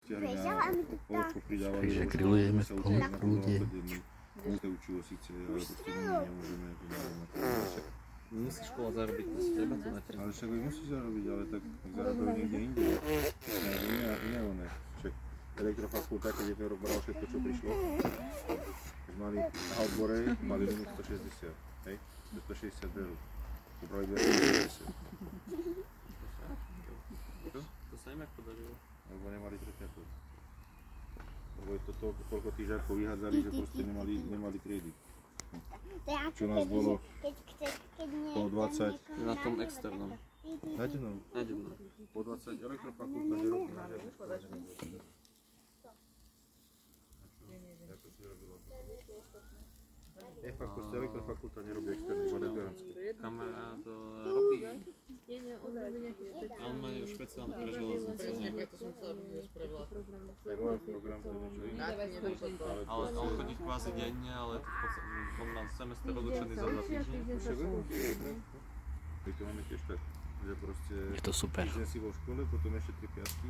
Takže grillujeme v plnom prúde. Musí škola zarobiť, treba to na trhu. Ale však aj musí zarobiť, ale tak zarobil niekde inde. Iné oné. Však elektrofakulta, keď jeden rok bral všetko, čo prišlo, keď mali na odbore, mali limit 160, hej? 160 berú. Pobrali 260. To sa im jak podarilo. Lebo nemali tretiaku. Lebo je to toľko, koľko tých žiakov vyhádzali, že proste nemali triedy. Čo nás bolo po 20... Na tom externom. Nadenom. Po 20 elektrofakulta nerobí na žiadne škole. Ako si robilo? Elektrofakulta nerobí externý, iba deklarantský. Kamarát robí. On má ju špeciálne pre železnice. Program to je niečo iné. Ale on chodí kvázi denne, ale on má semestr odučený za 2 týždne. My to máme tiež tak, že proste... Je to super. Týždeň si vo škole, potom ešte 3 piatky.